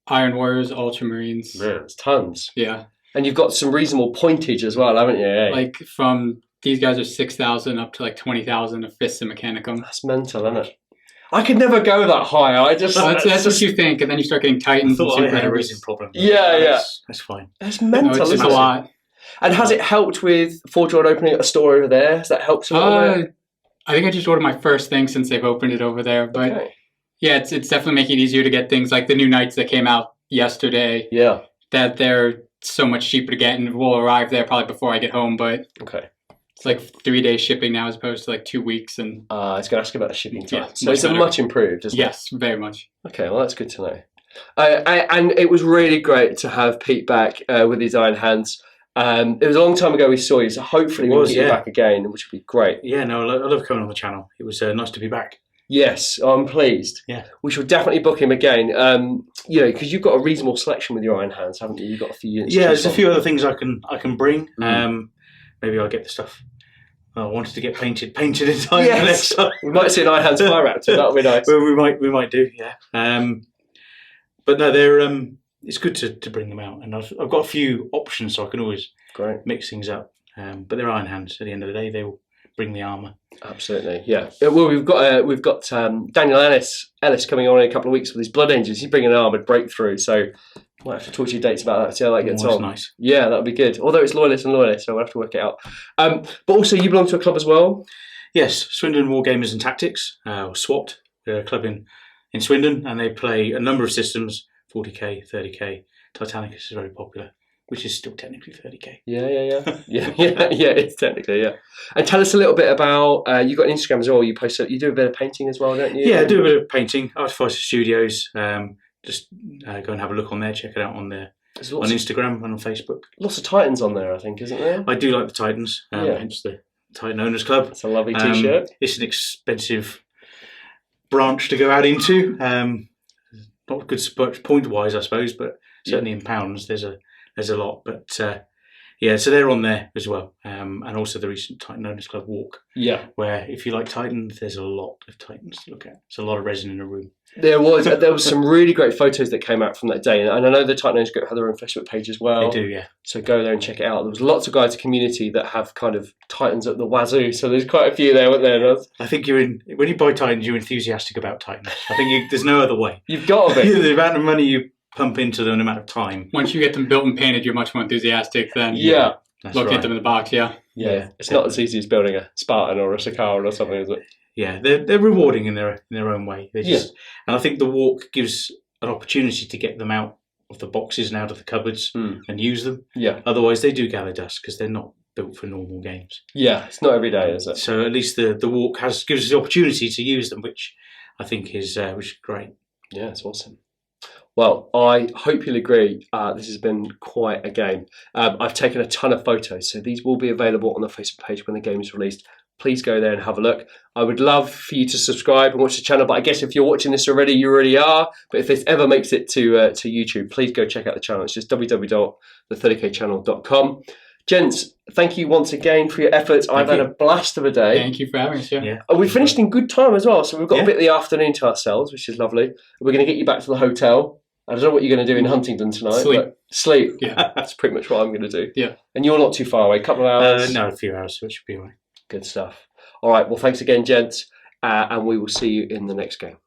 Speaker 2: Iron Warriors, Ultramarines.
Speaker 1: Man, it's tons.
Speaker 2: Yeah.
Speaker 1: And you've got some reasonable pointage as well, haven't you? Eh?
Speaker 2: Like from these guys are 6,000 up to like 20,000 of Fists and Mechanicum.
Speaker 1: That's mental, isn't it? I could never go that high.
Speaker 2: That's what you think, and then you start getting Titans and Super Heavers.
Speaker 3: Problem.
Speaker 1: Yeah.
Speaker 3: That's fine.
Speaker 1: That's mental.
Speaker 2: It's a lot.
Speaker 1: And has it helped with Forge World opening a store over there? Has that helped a little bit?
Speaker 2: I think I just ordered my first thing since they've opened it over there. But yeah, it's definitely making it easier to get things like the new Knights that came out yesterday.
Speaker 1: Yeah.
Speaker 2: That they're so much cheaper to get and will arrive there probably before I get home. But it's like 3 days shipping now as opposed to like 2 weeks. And
Speaker 1: I was going to ask about the shipping time.
Speaker 2: Yeah,
Speaker 1: so it's much improved, isn't it?
Speaker 2: Yes, very much.
Speaker 1: Okay, well, that's good to know. And it was really great to have Pete back with his Iron Hands. It was a long time ago we saw you, so hopefully we can get you back again, which would be great.
Speaker 3: Yeah, no, I love coming on the channel. It was nice to be back.
Speaker 1: Yes, I'm pleased.
Speaker 3: Yeah.
Speaker 1: We should definitely book him again. Because you've got a reasonable selection with your Iron Hands, haven't you? You've got a few units.
Speaker 3: Yeah, there's a few other things I can bring. Maybe I'll get the stuff I wanted to get painted in time.
Speaker 1: Yes. We might see an Iron Hands Fire Raptor. That would be nice.
Speaker 3: Well, we might do, yeah. But no, they're it's good to bring them out, and I've got a few options, so I can always mix things up. But they're Iron Hands. At the end of the day, they will bring the armour.
Speaker 1: Absolutely, yeah. Well, we've got Daniel Ellis coming on in a couple of weeks with his Blood Angels. He's bringing an armoured breakthrough, so we'll have to talk to you dates about that. See how that gets on.
Speaker 3: Nice.
Speaker 1: Yeah, that'll be good. Although it's loyalist, so we'll have to work it out. But also, you belong to a club as well.
Speaker 3: Yes, Swindon Wargamers and Tactics, SWAT. They're a club in Swindon, and they play a number of systems. 40k, 30k, Titanicus is very popular, which is still technically 30k.
Speaker 1: Yeah. It's technically And tell us a little bit about you've got an Instagram as well. You do a bit of painting as well, don't you?
Speaker 3: Yeah, I do a bit of painting. Artificer Studios. Just go and have a look on there. Check it out on Instagram and on Facebook.
Speaker 1: Lots of Titans on there, I think, isn't there?
Speaker 3: I do like the Titans. Hence the Titan Owners Club.
Speaker 1: It's a lovely T-shirt.
Speaker 3: It's an expensive branch to go out into. Not good point-wise, I suppose, but certainly in pounds, there's a lot. But so they're on there as well, and also the recent Titan Owners Club walk. Yeah, where if you like Titans, there's a lot of Titans to look at. It's a lot of resin in a room. There
Speaker 1: was some really great photos that came out from that day, and I know the Titan Owners Group have their own Facebook page as well.
Speaker 3: They do, yeah.
Speaker 1: So go there and check it out. There was lots of guys in the community that have kind of Titans at the wazoo, so there's quite a few there, weren't there?
Speaker 3: I think when you buy Titans, you're enthusiastic about Titans. I think there's no other way.
Speaker 1: You've got to be.
Speaker 3: The amount of money you pump into them, the amount of time.
Speaker 2: Once you get them built and painted, you're much more enthusiastic than looking at them in the box. Yeah.
Speaker 1: It's not as easy as building a Spartan or a Sakaran or something, is it?
Speaker 3: Yeah, they're rewarding in their own way. And I think the walk gives an opportunity to get them out of the boxes and out of the cupboards and use them. Yeah. Otherwise, they do gather dust because they're not built for normal games.
Speaker 1: Yeah, it's not every day, is it?
Speaker 3: So at least the walk gives us the opportunity to use them, which I think is great.
Speaker 1: Yeah, it's awesome. Well, I hope you'll agree. This has been quite a game. I've taken a ton of photos, so these will be available on the Facebook page when the game is released. Please go there and have a look. I would love for you to subscribe and watch the channel, but I guess if you're watching this already, you already are. But if this ever makes it to YouTube, please go check out the channel. It's just www.the30kchannel.com. Gents, thank you once again for your efforts. I've had a blast of a day.
Speaker 2: Thank you for having us. Yeah.
Speaker 1: We finished in good time as well, so we've got a bit of the afternoon to ourselves, which is lovely. We're going to get you back to the hotel. I don't know what you're going to do in Huntingdon tonight. Sleep.
Speaker 2: Yeah.
Speaker 1: That's pretty much what I'm going to do.
Speaker 2: Yeah.
Speaker 1: And you're not too far away, a couple of hours?
Speaker 3: No, a few hours, so it should be all right.
Speaker 1: Good stuff. All right, well, thanks again, gents, and we will see you in the next game.